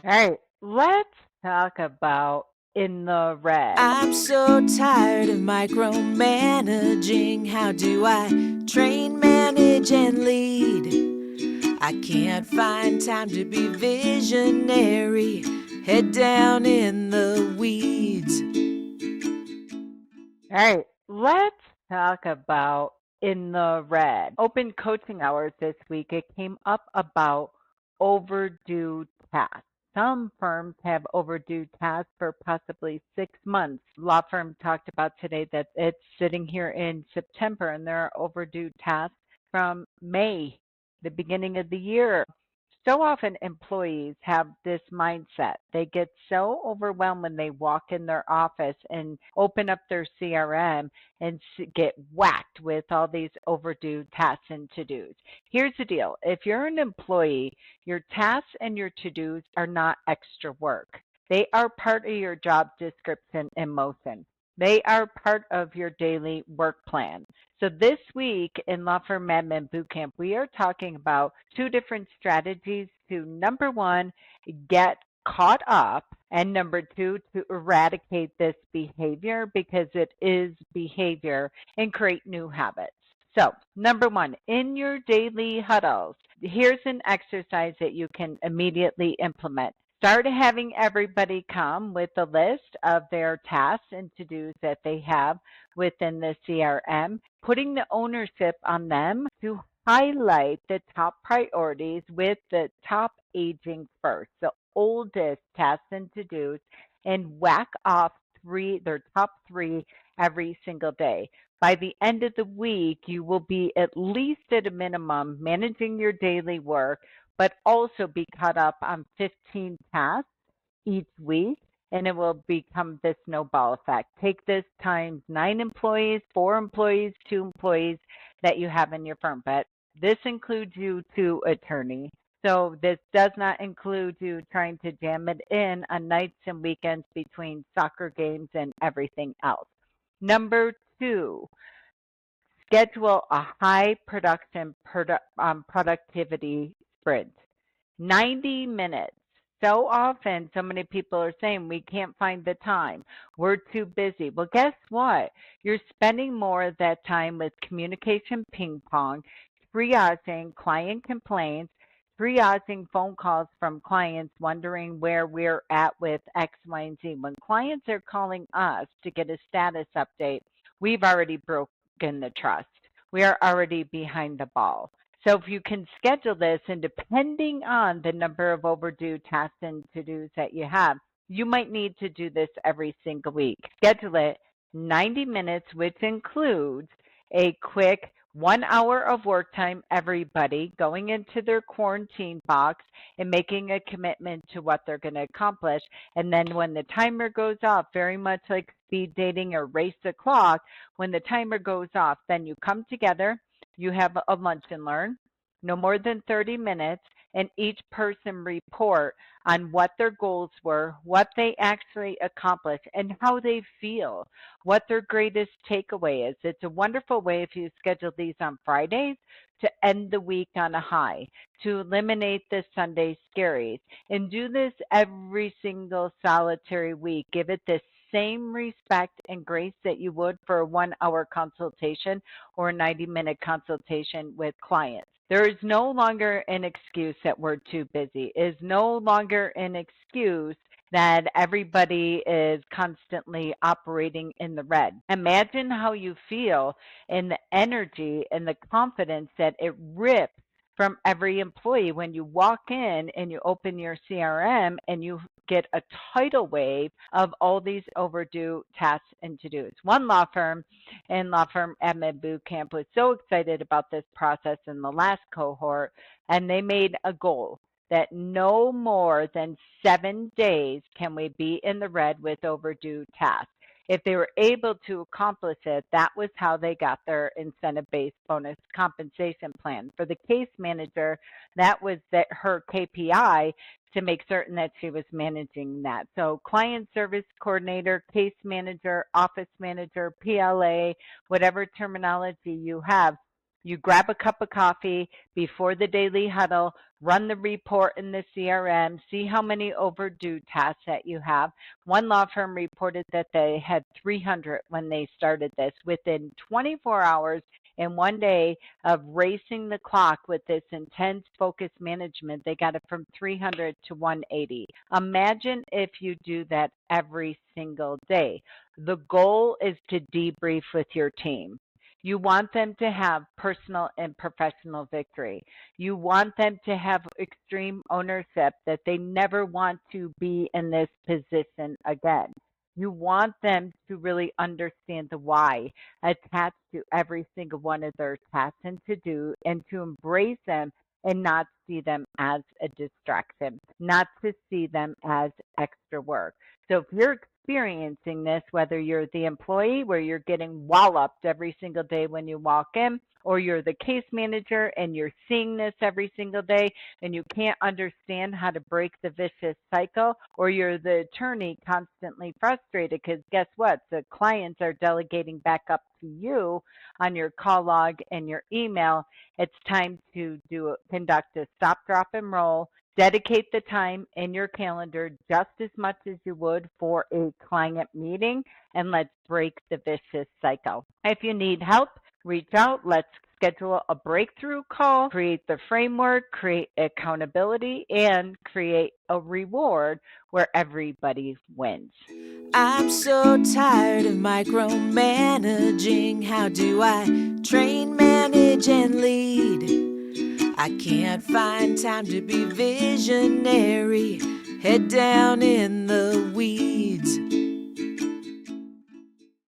All right, let's talk about in the red. I'm so tired of micromanaging. How do I train, manage, and lead? I can't find time to be visionary. Head down in the weeds. All right, let's talk about in the red. Open coaching hours this week. It came up about overdue tasks. Some firms have overdue tasks for possibly 6 months. Law firm talked about today that it's sitting here in September and there are overdue tasks from May, the beginning of the year. So often employees have this mindset. They get so overwhelmed when they walk in their office and open up their CRM and get whacked with all these overdue tasks and to-dos. Here's the deal. If you're an employee, your tasks and your to-dos are not extra work. They are part of your job description and motion. They are part of your daily work plan. So this week in Law Firm Admin Bootcamp, we are talking about two different strategies to, number one, get caught up, and number two, to eradicate this behavior because it is behavior and create new habits. So, number one, in your daily huddles, here's an exercise that you can immediately implement. Start having everybody come with a list of their tasks and to dos that they have within the CRM, putting the ownership on them to highlight the top priorities with the top aging first, the oldest tasks and to dos, and whack off their top three every single day. By the end of the week, you will be at least at a minimum managing your daily work, but also be caught up on 15 tasks each week, and it will become this snowball effect. Take this times 9 employees, 4 employees, 2 employees that you have in your firm. But this includes you two attorney. So this does not include you trying to jam it in on nights and weekends between soccer games and everything else. Number two, schedule a high productivity sprint. 90 minutes. So often, so many people are saying we can't find the time. We're too busy. Well, guess what? You're spending more of that time with communication ping pong, triaging client complaints, triaging phone calls from clients wondering where we're at with X, Y, and Z. When clients are calling us to get a status update, we've already broken the trust. We are already behind the ball. So if you can schedule this, and depending on the number of overdue tasks and to-dos that you have, you might need to do this every single week. Schedule it 90 minutes, which includes a quick 1 hour of work time, everybody going into their quarantine box and making a commitment to what they're going to accomplish. And then when the timer goes off, very much like speed dating or race the clock, when the timer goes off, then you come together, you have a lunch and learn, no more than 30 minutes, and each person report on what their goals were, what they actually accomplished, and how they feel, what their greatest takeaway is. It's a wonderful way if you schedule these on Fridays to end the week on a high, to eliminate the Sunday scaries, and do this every single solitary week. Give it the same respect and grace that you would for a 1 hour consultation or a 90-minute consultation with clients. There is no longer an excuse that we're too busy. It is no longer an excuse that everybody is constantly operating in the red. Imagine how you feel in the energy and the confidence that it rips from every employee when you walk in and you open your CRM and you get a tidal wave of all these overdue tasks and to-dos. One law firm in Law Firm Admin Bootcamp was so excited about this process in the last cohort, and they made a goal that no more than 7 days can we be in the red with overdue tasks. If they were able to accomplish it, that was how they got their incentive-based bonus compensation plan. For the case manager, that was her KPI to make certain that she was managing that. So client service coordinator, case manager, office manager, PLA, whatever terminology you have, You grab a cup of coffee before the daily huddle, run the report in the CRM, see how many overdue tasks that you have. One law firm reported that they had 300 when they started this. Within 24 hours and one day of racing the clock with this intense focus management, they got it from 300 to 180. Imagine if you do that every single day. The goal is to debrief with your team. You want them to have personal and professional victory. You want them to have extreme ownership that they never want to be in this position again. You want them to really understand the why attached to every single one of their tasks and to do, and to embrace them and not see them as a distraction, not to see them as extra work. So if you're experiencing this, whether you're the employee where you're getting walloped every single day when you walk in, or you're the case manager and you're seeing this every single day and you can't understand how to break the vicious cycle, or you're the attorney constantly frustrated because guess what? The clients are delegating back up to you on your call log and your email. It's time to conduct a stop, drop, and roll. Dedicate the time in your calendar just as much as you would for a client meeting, and let's break the vicious cycle. If you need help, reach out. Let's schedule a breakthrough call, create the framework, create accountability, and create a reward where everybody wins. I'm so tired of micromanaging. How do I train, manage, and lead? I can't find time to be visionary, head down in the weeds.